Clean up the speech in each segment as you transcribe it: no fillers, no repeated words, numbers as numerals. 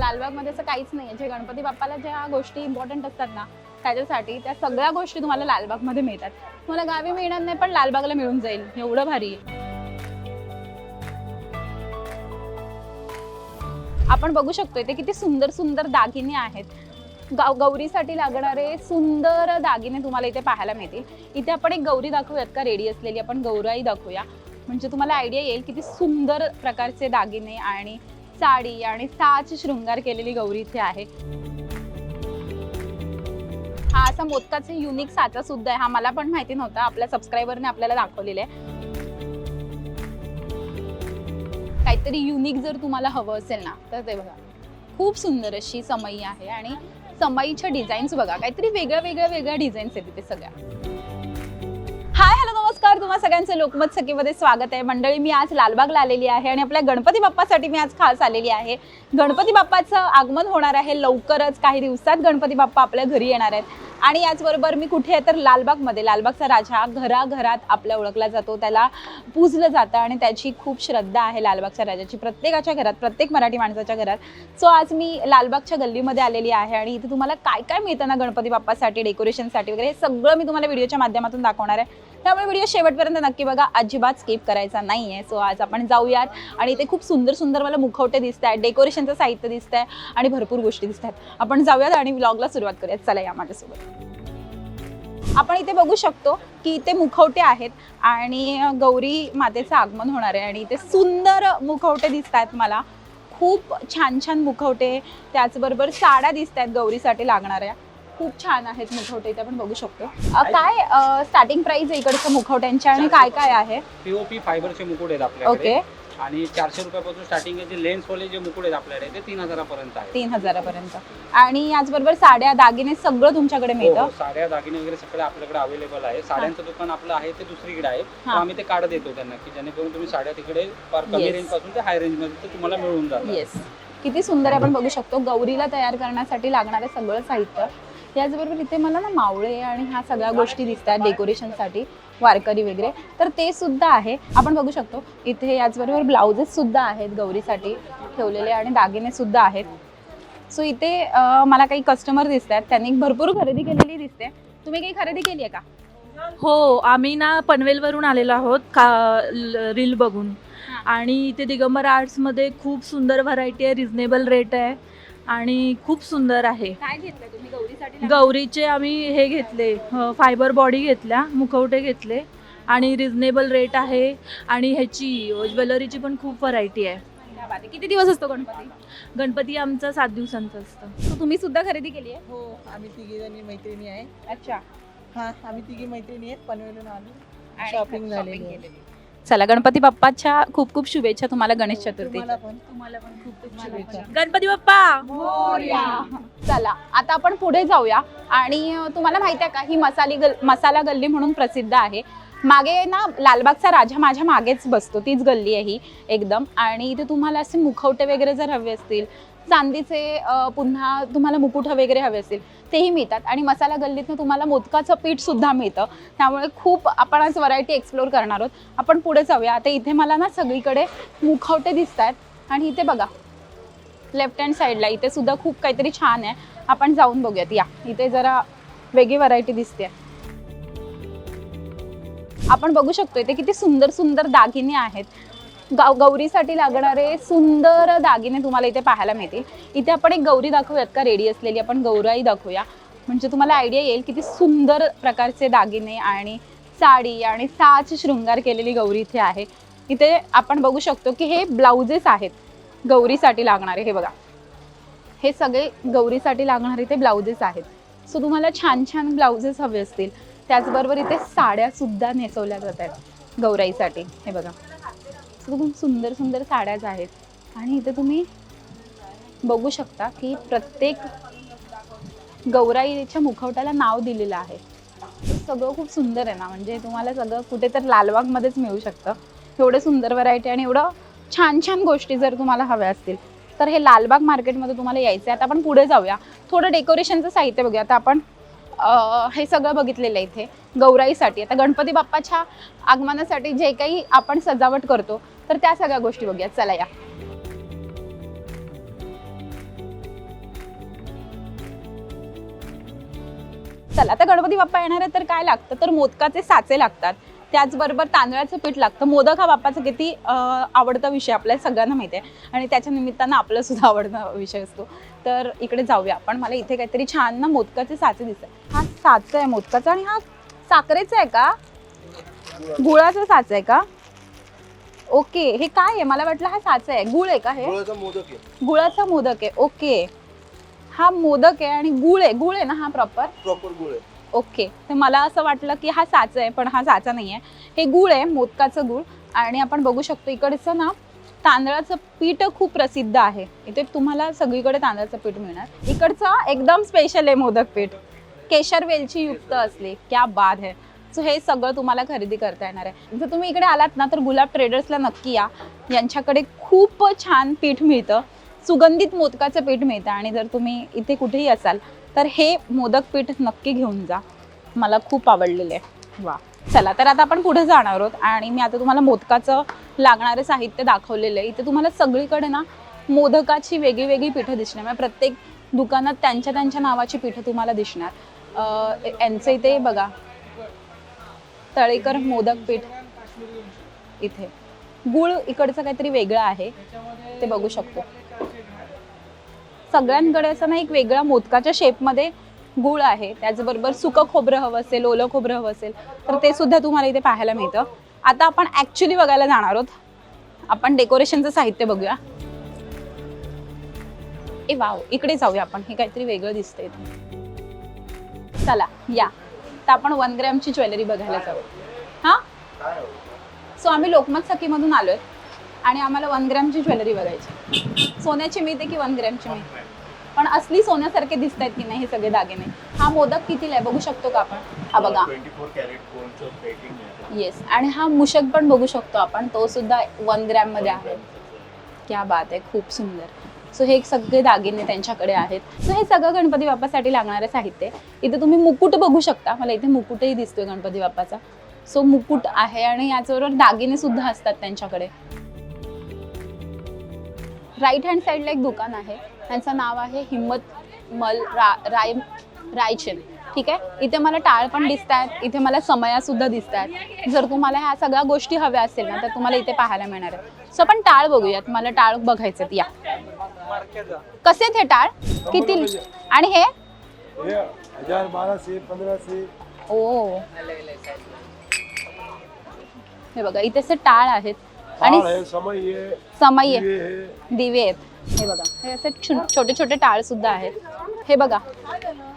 लालबागमध्ये असं काहीच नाही आहे. जे गणपती बाप्पाला ज्या गोष्टी इम्पॉर्टंट असतात ना त्याच्यासाठी, त्या सगळ्या गोष्टी तुम्हाला लालबागमध्ये मिळतात. तुम्हाला गावी मिळणार नाही पण लालबागला मिळून जाईल, एवढं भारी आहे. आपण बघू शकतो इथे किती सुंदर सुंदर दागिने आहेत. गौरीसाठी लागणारे सुंदर दागिने तुम्हाला इथे पाहायला मिळतील. इथे आपण एक गौरी दाखवूयात का रेडी असलेली, आपण गौराई दाखवूया म्हणजे तुम्हाला आयडिया येईल किती सुंदर प्रकारचे दागिने आणि साडी आणि साज शृंगार केलेली गौरी इथे आहे. हा असा मोदकाचा युनिक साचा सुद्धा आहे. हा मला पण माहिती नव्हता, आपल्या सबस्क्रायबरने आपल्याला दाखवलेला आहे. काहीतरी युनिक जर तुम्हाला हवं असेल ना तर ते बघा, खूप सुंदर अशी समई आहे आणि समईच्या डिझाईन्स बघा, काहीतरी वेगळ्या डिझाईन्स आहेत तिथे सगळ्या. हाय हॅलो नमस्कार, तुम्हा सगळ्यांचं लोकमत सखीमध्ये स्वागत आहे. मंडळी, मी आज लालबागला आलेली आहे आणि आपल्या गणपती बाप्पासाठी मी आज खास आलेली आहे. गणपती बाप्पाचं आगमन होणार आहे लवकरच, काही दिवसात गणपती बाप्पा आपल्या घरी येणार आहेत. आणि याचबरोबर मी कुठे आहे तर लालबागमध्ये. लालबागचा राजा घराघरात आपल्या ओळखला जातो, त्याला पूजलं जातं आणि त्याची खूप श्रद्धा आहे लालबागच्या राजाची प्रत्येकाच्या घरात, प्रत्येक मराठी माणसाच्या घरात. सो आज मी लालबागच्या गल्लीमध्ये आलेली आहे आणि इथे तुम्हाला काय काय मिळतं ना गणपती बाप्पासाठी, डेकोरेशनसाठी वगैरे, हे सगळं मी तुम्हाला व्हिडिओच्या माध्यमातून दाखवणार आहे. त्यामुळे व्हिडिओ शेवटपर्यंत नक्की बघा, अजिबात स्किप करायचा नाही आहे. सो आज आपण जाऊयात आणि इथे खूप सुंदर सुंदर मला मुखवटे दिसत आहेत, डेकोरेशनचं साहित्य दिसत आहे आणि भरपूर गोष्टी दिसत आहेत. आपण जाऊयात आणि व्लॉगला सुरुवात करूयात. चला या माझ्यासोबत. आपण इथे बघू शकतो की इथे मुखवटे आहेत आणि गौरी मातेचं आगमन होणार आहे आणि इथे सुंदर मुखवटे दिसत आहेत मला, खूप छान छान मुखवटे. त्याचबरोबर साड्या दिसत आहेत गौरीसाठी लागणाऱ्या, खूप छान आहेत मुखवटे इथे आपण बघू शकतो. काय स्टार्टिंग प्राइस आहे इकडच्या मुखवट्यांच्या आणि काय काय आहे? पीओपी फायबरचे मुकुट आहेत आपल्याकडे. ओके. आणि 400 रुपयापासून स्टार्टिंग आहे. जे लेन्स वाले जे मुकुट आहेत आपल्याकडे ते 3000 पर्यंत आहे. 3000 पर्यंत. आणि याचबरोबर साड्या दागिने सगळं तुमच्याकडे मिळतं? साड्या दागिने वगैरे सगळे आपल्याकडे अवेलेबल आहे. साड्यांचं दुकान आपलं आहे ते दुसरीकडे आहे, आम्ही ते कार्ड देतो त्यांना की जेणेकरून तुम्ही साड्या तिकडे फार कमी रेंज पासून ते हाय रेंज मध्ये तुम्हाला मिळून जातं. येस, किती सुंदर आपण बघू शकतो. गौरीला तयार करण्यासाठी लागणारे सगळं साहित्य. याचबरोबर इथे मला ना मावळे आणि ह्या सगळ्या गोष्टी दिसतात डेकोरेशनसाठी, वारकरी वगैरे, तर ते सुद्धा आहे आपण बघू शकतो इथे. याचबरोबर ब्लाउजेस सुद्धा आहेत गौरीसाठी ठेवलेले आणि दागिने सुद्धा आहेत. सो इथे मला काही कस्टमर दिसत आहेत, त्यांनी भरपूर खरेदी केलेली दिसते. तुम्ही काही खरेदी केली आहे का? हो, आम्ही ना पनवेलवरून आलेलो आहोत रील बघून. आणि इथे दिगंबर आर्ट्समध्ये खूप सुंदर व्हरायटी आहे, रिझनेबल रेट आहे आणि खूप सुंदर आहे. काय घेतलं तुम्ही गौरीसाठी? गौरीचे आम्ही हे घेतले, फायबर बॉडी घेतल्या, मुखवटे घेतले आणि रिझनेबल रेट आहे. आणि ह्याची ज्वेलरीची पण खूप व्हरायटी आहे. किती दिवस असतो गणपती? गणपती आमचा 7 दिवसांचा असतं. सो तुम्ही सुद्धा खरेदी केली आहे? हो, आम्ही तिघी जणी मैत्रिणी आहे. अच्छा. हा, आम्ही तिघी मैत्रिणी आहेत, पनवेलून आलो, शॉपिंग झालेली आहे. चला, गणपती बाप्पाच्या खूप खूप शुभेच्छा तुम्हाला गणेश चतुर्थी. तुम्हाला पण खूप खूप शुभेच्छा. गणपती बाप्पा. चला आता आपण पुढे जाऊया. आणि तुम्हाला माहिती आहे का, ही मसाला गल्ली म्हणून प्रसिद्ध आहे. मागे ना लालबागचा राजा माझ्या मागेच बसतो, तीच गल्ली आहे ही एकदम. आणि इथे तुम्हाला असे मुखवटे वगैरे जर हवे असतील, चांदीचे पुन्हा तुम्हाला मुकुट वगैरे हवे असतील तेही मिळतात. आणि मसाला गल्लीतनं तुम्हाला मोदकाचं पीठ सुद्धा मिळतं. त्यामुळे खूप आपण आज व्हरायटी एक्सप्लोर करणार आहोत. आपण पुढे जाऊया. आता इथे मला ना सगळीकडे मुखवटे दिसत आहेत आणि इथे बघा लेफ्ट हँड साईडला इथे सुद्धा खूप काहीतरी छान आहे. आपण जाऊन बघूयात. या इथे जरा वेगळी व्हरायटी दिसते. आपण बघू शकतो इथे किती सुंदर सुंदर दागिने आहेत. गौरीसाठी लागणारे सुंदर दागिने तुम्हाला इथे पाहायला मिळतील. इथे आपण एक गौरी दाखवूयात का रेडी असलेली, आपण गौराई दाखवूया म्हणजे तुम्हाला आयडिया येईल किती सुंदर प्रकारचे दागिने आणि साडी आणि साज शृंगार केलेली गौरी इथे आहे. इथे आपण बघू शकतो की हे ब्लाउजेस आहेत गौरीसाठी लागणारे. हे बघा, हे सगळे गौरीसाठी लागणारे इथे ब्लाउजेस आहेत. सो तुम्हाला छान छान ब्लाउजेस हवे असतील, त्याचबरोबर इथे साड्या सुद्धा नेसवल्या जात आहेत गौराईसाठी. हे बघा, खूप सुंदर सुंदर साड्याच आहेत. आणि इथे तुम्ही बघू शकता की प्रत्येक गौराईच्या मुखवट्याला नाव दिलेलं आहे. सगळं खूप सुंदर आहे ना, म्हणजे तुम्हाला सगळं कुठे तर लालबागमध्येच मिळू शकतं. एवढं सुंदर व्हरायटी आणि एवढं छान छान गोष्टी जर तुम्हाला हव्या असतील तर हे लालबाग मार्केटमध्ये तुम्हाला यायचं आहे. आता आपण पुढे जाऊया, थोडं डेकोरेशनचं साहित्य बघूया. आता आपण हे सगळं बघितलेलं आहे इथे गौराईसाठी. आता गणपती बाप्पाच्या आगमनासाठी जे काही आपण सजावट करतो तर त्या सगळ्या गोष्टी बघूया. चला या. चला आता गणपती बाप्पा येणार आहे तर काय लागतं तर मोदकाचे साचे लागतात, त्याचबरोबर तांदळाचं पीठ लागतं. मोदक हा बाप्पाचा किती आवडता विषय आपल्याला सगळ्यांना माहिती आहे आणि त्याच्या निमित्तानं आपला सुद्धा आवडता विषय असतो. तर इकडे जाऊया आपण. मला इथे काहीतरी छान ना मोदकाचे साचे दिसतात. हा साचा आहे मोदकाचा आणि हा साखरेचा आहे का गुळाचा साचा आहे का? ओके, हे काय आहे? मला वाटलं हा साचा आहे. गुळ आहे का हे? गुळाचा मोदक आहे. गुळाचा मोदक आहे. ओके, हा मोदक आहे आणि गुळ आहे ना हा प्रॉपर? प्रॉपर गुळ आहे. ओके, तर मला असं वाटलं की हा साचा आहे, पण हा साचा नाही आहे. हे गुळ आहे, मोदकाचं गुळ. आणि आपण बघू शकतो इकडचं ना तांदळाचं पीठ खूप प्रसिद्ध आहे. इथे तुम्हाला सगळीकडे तांदळाचं पीठ मिळणार. इकडचं एकदम स्पेशल आहे मोदक पीठ, केशर वेलची युक्त असले. क्या बात है. सो हे सगळं तुम्हाला खरेदी करता येणार आहे. जर तुम्ही इकडे आलात ना तर गुलाब ट्रेडर्सला नक्की या. यांच्याकडे खूप छान पीठ मिळतं, सुगंधित मोदकाचं पीठ मिळतं. आणि जर तुम्ही इथे कुठेही असाल तर हे मोदक पीठ नक्की घेऊन जा, मला खूप आवडलेलं आहे. वा, चला तर आता आपण पुढे जाणार आहोत आणि मी आता तुम्हाला मोदकाचं लागणारे साहित्य दाखवलेलं आहे. इथे तुम्हाला सगळीकडे ना मोदकाची वेगळी वेगळी पिठं दिसणार. म्हणजे प्रत्येक दुकानात त्यांच्या त्यांच्या नावाची पिठं तुम्हाला दिसणार. यांचं इथे बघा तळेकर मोदक पीठ, इथे गुळ इकडचं काहीतरी वेगळं आहे ते बघू शकतो. सगळ्यांकडे असं ना एक वेगळा मोदकाच्या शेपमध्ये गुळ आहे. त्याचबरोबर सुकं खोबरं हवं असेल, ओलं खोबरं हवं असेल तर ते सुद्धा तुम्हाला इथे पाहायला मिळतं. आता आपण ॲक्च्युली बघायला जाणार आहोत. आपण डेकोरेशनचं साहित्य बघूया. ए वाव, इकडे जाऊया आपण. हे काहीतरी वेगळं दिसतंय. चला या, तर आपण 1 ग्रॅमची ज्वेलरी बघायला जाऊ. हां, सो आम्ही लोकमत सखीमधून आलो आहे आणि आम्हाला 1 ग्रॅमची ज्वेलरी बघायची. सोन्याची मिळते की 1 ग्रॅमची मिळते, पण असली सोन्यासारखे दिसत आहेत की नाही हे सगळे दागिने. हा मोदक कितीला आहे बघू शकतो का आपण? हा बघा, 24 कॅरेट गोल्डचं प्लेटिंग आहे. येस. आणि हा मुशक पण बघू शकतो आपण, तो सुद्धा 1 ग्रॅममध्ये आहे. क्या बात आहे, खूप सुंदर. सो हे सगळे दागिने त्यांच्याकडे आहेत. सो हे सगळं गणपती बाप्पासाठी लागणारं साहित्य. इथे तुम्ही मुकुट बघू शकता, मला इथे मुकुटही दिसतोय गणपती बाप्पाचा. सो मुकुट आहे आणि याचबरोबर दागिने सुद्धा असतात त्यांच्याकडे. राईट हँड साईडला एक दुकान आहे, त्यांचं नाव आहे हिम्मत मल रायचंद. ठीक आहे, इथे मला टाळ पण दिसत आहेत, इथे मला समया सुद्धा दिसत आहेत. जर तुम्हाला ह्या सगळ्या गोष्टी हव्या असतील ना तर तुम्हाला इथे पाहायला मिळणार आहे. सो आपण टाळ बघूयात, मला टाळ बघायचे. या कसे हे टाळ किती आणि हे 1000, 1200, 1500. ओ, हे बघा इथे असे टाळ आहेत आणि समई आहे, दिवे आहेत. हे बघा हे असे छोटे छोटे टाळ सुद्धा आहेत. हे बघा,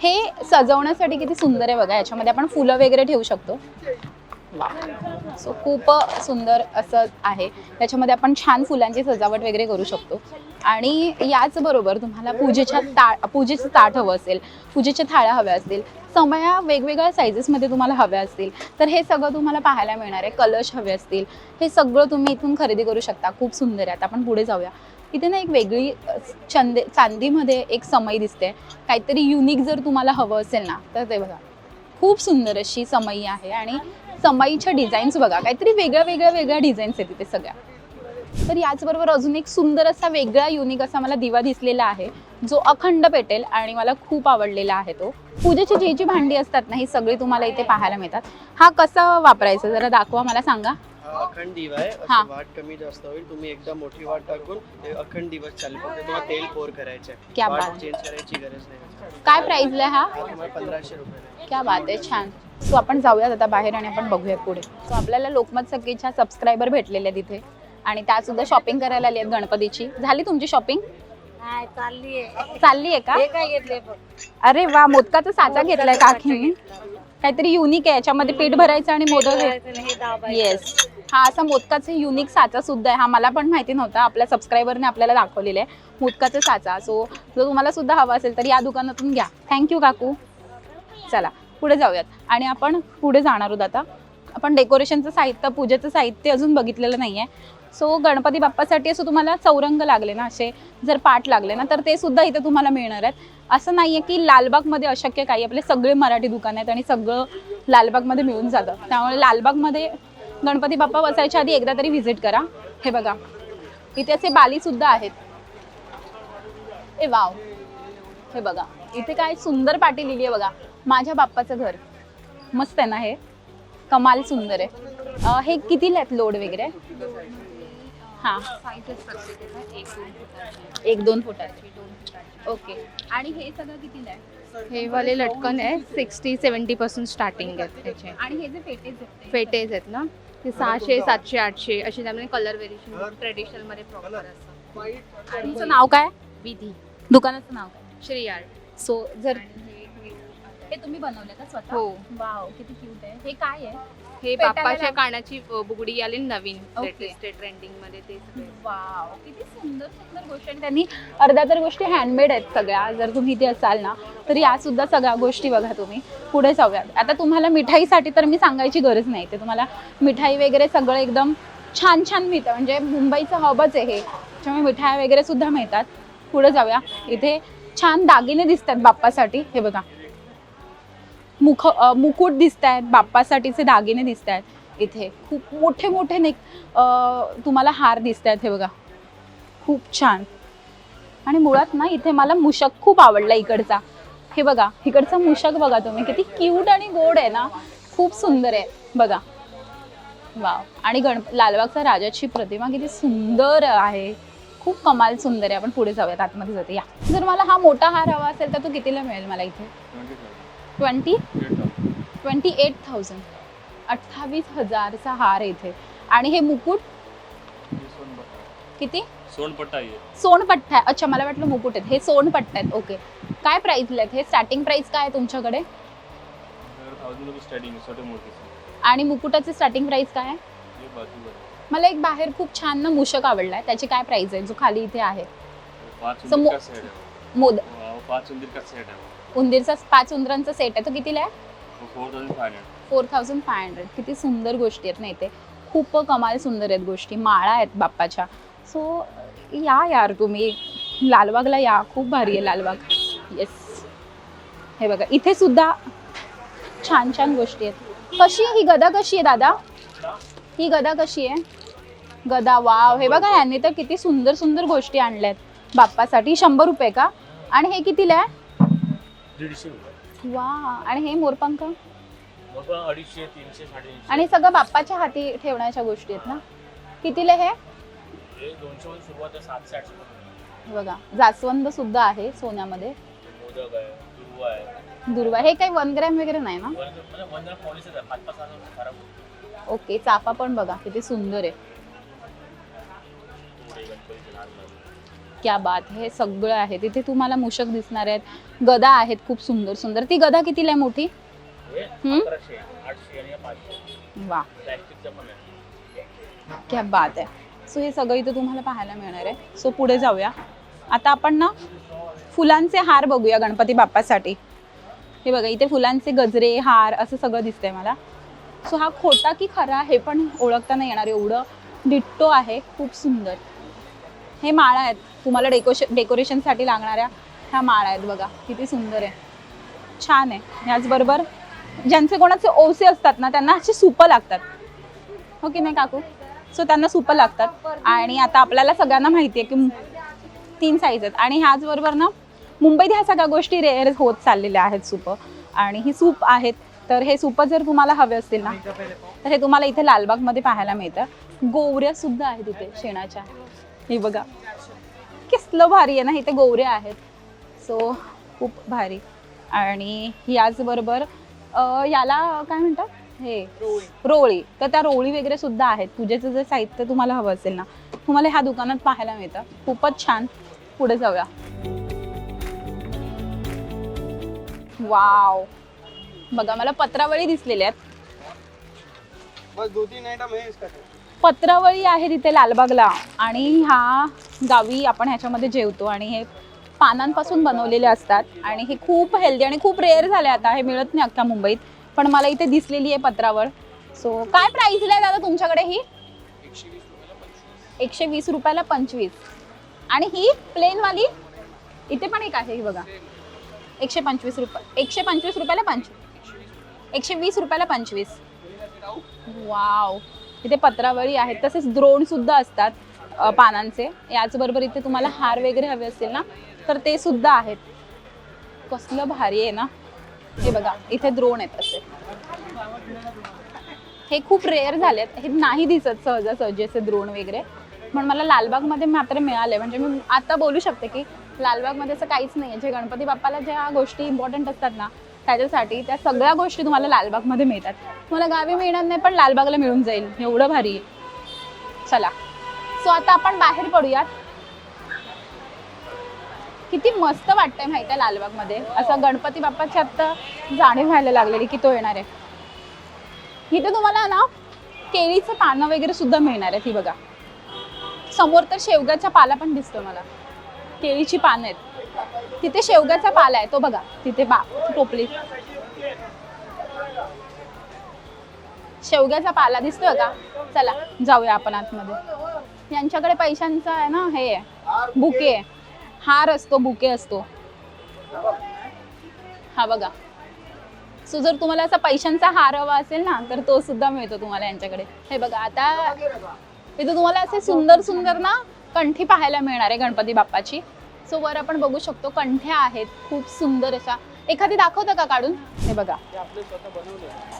हे सजवण्यासाठी किती सुंदर आहे बघा. याच्यामध्ये आपण फुलं वगैरे ठेवू शकतो. सो खूप सुंदर असं आहे. त्याच्यामध्ये आपण छान फुलांची सजावट वगैरे करू शकतो. आणि याचबरोबर तुम्हाला पूजेचं ताट हवं असेल, पूजेच्या थाळ्या हव्या असतील, समया वेगवेगळ्या साईजेसमध्ये तुम्हाला हव्या असतील तर हे सगळं तुम्हाला पाहायला मिळणार आहे. कलश हवे असतील, हे सगळं तुम्ही इथून खरेदी करू शकता. खूप सुंदर आहे. आता आपण पुढे जाऊया. इथे ना एक वेगळी चांदीमध्ये एक समई दिसते. काहीतरी युनिक जर तुम्हाला हवं असेल ना तर ते बघा, खूप सुंदर अशी समई आहे. आणि समईच्या डिझाईन्स बघा, काहीतरी वेगळ्या डिझाईन्स आहेत तिथे सगळ्या. तर याचबरोबर अजून एक सुंदर असा वेगळा युनिक असा मला दिवा दिसलेला आहे, जो अखंड पेटेल आणि मला खूप आवडलेला आहे. तो पूजेची जी भांडी असतात ना ही सगळी तुम्हाला इथे पाहायला मिळतात. हा कसा वापरायचा जरा दाखवा, मला सांगा. अखंड दिवा आहे. असं वाट कमी जास्त होईल. तुम्ही एकदा मोठी वाट टाकून ते अखंड दिवस चालेल. फक्त तुम्हाला तेल पोर करायचं आहे. क्या वाट बात. चेंज करायची गरज नाही. काय प्राइसला हा? तुम्हाला 1500 रुपये. क्या बात आहे, छान. सो आपण जाऊयात आता बाहेर आणि आपण बघूयात पुढे. सो आपल्याला लोकमत सखीच्या सबस्क्रायबर भेटलेले आहेत तिथे आणि त्या सुद्धा शॉपिंग करायला आली आहेत गणपतीची. झाली तुमची शॉपिंग? चालली आहे का? अरे वा, मोदकाचा साचा घेतलाय काकीने. काहीतरी युनिक आहे, याच्यामध्ये पीठ भरायचं आणि मोदक. येस, हा असा मोदकाचा युनिक साचा सुद्धा आहे. हा मला पण माहिती नव्हता, आपल्या सबस्क्रायबरने आपल्याला दाखवलेला आहे मोदकाचा साचा. सो जर तुम्हाला सुद्धा हवा असेल तर या दुकानातून घ्या. थँक्यू काकू. चला पुढे जाऊयात आणि आपण पुढे जाणार आहोत. आता आपण डेकोरेशनचं साहित्य, पूजेचं साहित्य अजून बघितलेलं नाही आहे. सो गणपती बाप्पासाठी असं तुम्हाला चौरंग लागले ना, असे जर पाट लागले ना तर ते सुद्धा इथे तुम्हाला मिळणार आहेत. असं नाही आहे की लालबागमध्ये अशक्य काही, आपले सगळे मराठी दुकान आहेत आणि सगळं लालबागमध्ये मिळून जातं. त्यामुळे लालबागमध्ये गणपती बाप्पा बसायच्या आधी एकदा तरी व्हिजिट करा. हे बघा इथे असे बालीसुद्धा आहेत. ए वाव, हे बघा इथे काय सुंदर पाटी लिहिली आहे बघा. माझ्या बाप्पाचं घर मस्त आहे ना, हे कमाल सुंदर आहे. हे कितीला आहेत लोड वगैरे? हां, 1-2 फुटाचे. ओके. आणि हे सगळं कितीला आहे? हे वाले लटकन आहे 60-70 पासून स्टार्टिंग आहेत त्याचे. आणि हे जे फेटेज आहेत फेटेज आहेत ना ते 600, 700, 800 असे, त्यामध्ये कलर व्हेरिएशन ट्रेडिशनल मध्ये प्रॉपर असतं. आणि तुमचं नाव काय? विधी दुकानाचं नाव काय? श्री आर्ट. सो जर हे तुम्ही बनवले का स्वतः? हो. वाव, किती क्यूट आहे. हे काय आहे? हे पेटायला बाप्पाच्या लाव- कानाची बुगडी आली नवीन ओके. लेटेस्ट ट्रेंडिंग मध्ये ते सगळे. वाव, किती सुंदर सुंदर गोष्टी. आणि त्यांनी अर्ध्या तर गोष्टी हँडमेड आहेत सगळ्या. जर तुम्ही इथे असाल ना तर या सुद्धा सगळ्या गोष्टी बघा तुम्ही. पुढे जाऊयात. आता तुम्हाला मिठाईसाठी तर मी सांगायची गरज नाही. ते तुम्हाला मिठाई वगैरे सगळं एकदम छान छान मिळतं. म्हणजे मुंबईचं हबच आहे हे, त्याच्यामुळे मिठाई वगैरे सुद्धा मिळतात. पुढे जाऊया. इथे छान दागिने दिसतात बाप्पासाठी. हे बघा, मुकुट दिसत आहेत, बाप्पासाठीचे दागिने दिसत आहेत. इथे खूप मोठे मोठे तुम्हाला हार दिसत आहेत. हे बघा, खूप छान. आणि मुळात ना इथे मला मूषक खूप आवडला इकडचा. हे बघा, इकडचा मूषक बघा तुम्ही, किती क्यूट आणि गोड आहे ना, खूप सुंदर आहे बघा. वाव. आणि लालबागचा राजाची प्रतिमा किती सुंदर आहे, खूप कमाल सुंदर आहे. आपण पुढे जाऊयात, आतमध्ये जाते या. जर मला हा मोठा हार हवा असेल तर तो कितीला मिळेल मला इथे? 28,000. 28,000चा हार आहे इथे. आणि हे मुकुट किती? सोनपट्टा आहे. सोनपट्टा आहे. अच्छा, मला वाटलं मुकुट आहेत. हे सोनपट्टा आहेत. ओके. काय प्राइसला आहेत हे? स्टार्टिंग प्राइस काय आहे तुमच्याकडे? 1000 रुपये स्टार्टिंग आहे छोटे मोठे. आणि मुकुटाची स्टार्टिंग प्राइस काय आहे? हे बाजूला मला एक बाहेर खूप छान ना मूषक आवडलाय. त्याची काय प्राइस आहे जो खाली इथे आहे? 5 समो- उंदीर का सेट आहे. मोद 5 उंदीर का सेट आहे. उंदीरचा 5 उंदरांचा सेट आहे. तो कितीला आहे? 4500. 4500. किती सुंदर गोष्टी आहेत ना इथे. खूप कमाल सुंदर आहेत गोष्टी. माळा आहेत बाप्पाच्या. सो या यार तुम्ही लालबागला या, खूप भारी आहे लालबाग. येस. हे बघा, इथे सुद्धा छान छान गोष्टी आहेत. कशी आहे ही गदा? कशी आहे दादा ही गदा? कशी आहे गदा? वाव. हे बघा, ह्यांनी तर किती सुंदर सुंदर गोष्टी आणल्यात बाप्पासाठी. 100 रुपये का? आणि हे कितीला आहे? 150 रुपये. वा. आणि हे मोरपंख? मग 250, 300, 350. आणि सगळं बाप्पाच्या हाती ठेवण्याच्या गोष्टी आहेत ना. कितीला हे? हे 200 वरून सुरुवात आहे. 700-800 रुपये. हे बघा, जास्वंद सुद्धा आहे सोन्यामध्ये. मोदक आहे, दुर्वा आहे. दुर्वा. हे काही 1 ग्रॅम वगैरे नाही ना? 1 ग्राम पॉलिसीच आहे. 5-5 हजार खराब होतो. ओके. चाफा पण बघा किती सुंदर आहे. थोडे गणपतीचे लहान लहान. क्या बात आहे. हे सगळं आहे तिथे. तुम्हाला मूषक दिसणार आहेत, गदा आहेत खूप सुंदर सुंदर. ती गदा कितीला आहे मोठी? हे हम्म? 1100, 800 आणि 500. वा, प्लॅस्टिकचं पण आहे. क्या बात आहे. सो हे सगळं इथे तुम्हाला पाहायला मिळणार आहे. सो पुढे जाऊया. आता आपण ना फुलांचे हार बघूया गणपती बाप्पासाठी. हे बघा, इथे फुलांचे गजरे, हार असं सगळं दिसतंय मला. सो हा खोटा की खरा हे पण ओळखता नाही येणार, एवढं डिट्टो आहे. खूप सुंदर. हे माळा आहेत तुम्हाला डेकोरेशनसाठी लागणाऱ्या. ह्या माळा आहेत बघा, किती सुंदर आहे, छान आहे. ह्याचबरोबर ज्यांचे कोणाचे ओवसे असतात ना त्यांना अशी सुपं लागतात, हो की नाही काकू? सो त्यांना सुपं लागतात. आणि आता आपल्याला सगळ्यांना माहिती आहे की 3 साईज आहेत. आणि ह्याचबरोबर ना मुंबईत ह्या सगळ्या गोष्टी रेअर होत चाललेल्या आहेत सुपं. आणि ही सूप आहेत. तर हे सुपं जर तुम्हाला हवे असतील ना तर हे तुम्हाला इथे लालबागमध्ये पाहायला मिळतं. गोवऱ्या सुद्धा आहेत इथे शेणाच्या. हे बघा कसलं भारी आहे ना, इथे गोवऱ्या आहेत. सो खूप भारी. आणि याचबरोबर याला काय म्हणतात, हे रोळी. तर त्या रोळी वगैरे सुद्धा आहेत. पूजेचं जर साहित्य तुम्हाला हवं असेल ना तुम्हाला ह्या दुकानात पाहायला मिळतं. खूपच छान. पुढे जाऊया. वाव. बघा, मला पत्रावळी दिसलेल्या आहेत. बस 2-3 आइटम है इसका. पत्रावळी आहे तिथे लालबागला. आणि ह्या गावी आपण ह्याच्यामध्ये जेवतो. आणि हे पानांपासून बनवलेले असतात. आणि हे खूप हेल्दी आणि खूप रेअर झाले आता. हे मिळत नाही अख्ख्या मुंबईत, पण मला इथे दिसलेली आहे पत्रावळ. सो काय प्राइसला आहे दादा तुमच्याकडे ही? 120 रुपयाला 25. आणि ही प्लेनवाली इथे पण एक आहे, ही बघा, 125 रुपये. 125 रुपयाला 25. 120 रुपयाला 25. वाव. इथे पत्रावळी आहेत. तसेच द्रोण सुद्धा असतात पानांचे. याचबरोबर इथे तुम्हाला हार वगैरे हवे असतील ना तर ते सुद्धा आहेत. कसलं भारी आहे ना. हे बघा इथे द्रोण आहेत असे, हे खूप रेअर झालेत, हे नाही दिसत सहजासहजी असे द्रोण वगैरे. पण मला लालबागमध्ये मात्र मिळाले, म्हणजे मी आता बोलू शकते की लालबागमध्ये असं काहीच नाही आहे. जे गणपती बाप्पाला ज्या गोष्टी इम्पॉर्टंट असतात ना त्याच्यासाठी, त्या सगळ्या गोष्टी तुम्हाला लालबागमध्ये मिळतात. तुम्हाला गावी मिळणार नाही पण लालबागला मिळून जाईल, एवढं भारी आहे. चला सो आता आपण बाहेर पडूयात. किती मस्त वाटतंय माहिती आहे लालबागमध्ये, असं गणपती बाप्पाची आता जाणीव व्हायला लागलेली की तो येणार आहे. इथे तुम्हाला ना केळीचं पानं वगैरे सुद्धा मिळणार आहेत. ही बघा समोर तर शेवग्याचा पाला पण दिसतो मला, केळीची पानं आहेत. तिथे शेवग्याचा पाला आहे तो बघा तिथे टोपली, शेवग्याचा पाला दिसतोय का. चला जाऊया आपण आतमध्ये. यांच्याकडे पैशांचा आहे ना, हे बुके, हार असतो, बुके असतो. हा बघा. सो जर तुम्हाला असा पैशांचा हार हवा असेल ना तर तो सुद्धा मिळतो तुम्हाला यांच्याकडे. हे बघा आता इथे तुम्हाला असे सुंदर सुंदर ना कंठी पाहायला मिळणार आहे गणपती बाप्पाची. सो वर आपण बघू शकतो कंठ्या आहेत खूप सुंदर अशा. एखादी दाखवता का काढून. हे बघा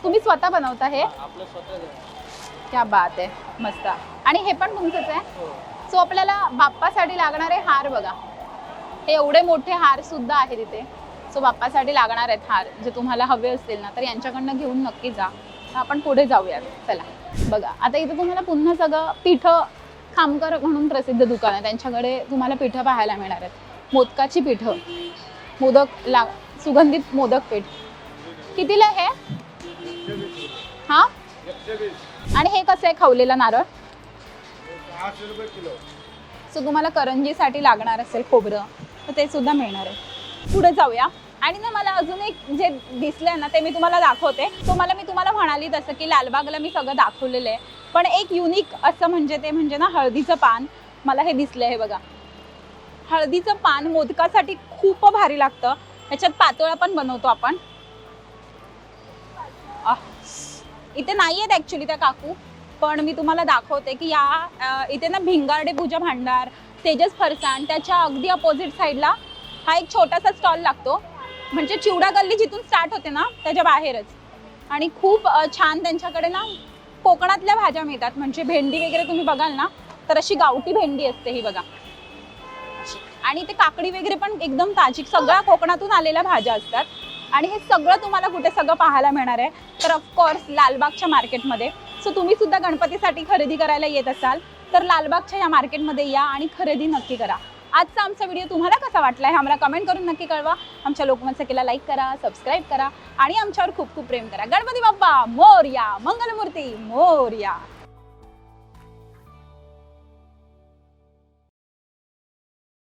तुम्ही स्वतः बनवता हे. क्या बात आहे, मस्त. आणि हे पण तुमचंच आहे. सो आपल्याला बाप्पासाठी लागणारे हार बघा, हे एवढे मोठे हार सुद्धा आहेत इथे. सो बाप्पासाठी लागणार आहेत हार, जे तुम्हाला हवे असतील ना तर यांच्याकडनं घेऊन नक्की जा. आपण पुढे जाऊयात. चला बघा आता इथे तुम्हाला पुन्हा सगळं पिठं, खामकर म्हणून प्रसिद्ध दुकान आहे, त्यांच्याकडे तुम्हाला पिठं पाहायला मिळणार आहेत. मोदकाची पिठं, मोदक सुगंधित मोदक पीठ. कितीला हे. हा आणि हे कसं आहे खवलेला नारळ. सो तुम्हाला करंजीसाठी लागणार असेल खोबरं तर ते सुद्धा मिळणार आहे. पुढे जाऊया. आणि ना मला अजून एक जे दिसलंय ना ते मी तुम्हाला दाखवते. तो मी तुम्हाला म्हणाली तसं की लालबागला मी सगळं दाखवलेलं आहे, पण एक युनिक असं म्हणजे ते म्हणजे ना हळदीचं पान मला हे दिसलंय. हे बघा हळदीचं पान मोदकासाठी खूप भारी लागतं. ह्याच्यात पातोळा पण बनवतो आपण. इथे नाही आहेत ॲक्च्युली त्या काकू, पण मी तुम्हाला दाखवते की या इथे ना भिंगारडे पूजा भांडार, तेजस फरसाण, त्याच्या अगदी अपोजिट साईडला हा एक छोटासा स्टॉल लागतो. म्हणजे चिवडा गल्ली जिथून स्टार्ट होते ना त्याच्या बाहेरच. आणि खूप छान त्यांच्याकडे ना कोकणातल्या भाज्या मिळतात. म्हणजे भेंडी वगैरे तुम्ही बघाल ना तर अशी गावठी भेंडी असते ही बघा. आणि ते काकडी वगैरे पण एकदम ताजी, सगळ्या कोकणातून आलेल्या भाज्या असतात. आणि हे सगळं तुम्हाला कुठे सगळं पाहायला मिळणार आहे तर ऑफकोर्स लालबागच्या मार्केटमध्ये. सो तुम्ही सुद्धा गणपतीसाठी खरेदी करायला येत असाल तर लालबागच्या या मार्केटमध्ये या आणि खरेदी नक्की करा. आजचा आमचा व्हिडिओ तुम्हाला कसा वाटला हे आम्हाला कमेंट करून नक्की कळवा. आमच्या लोकमत सखीला लाईक करा, सबस्क्राईब करा आणि आमच्यावर खूप खूप प्रेम करा. गणपती बाप्पा मोरया, मंगलमूर्ती मोरया.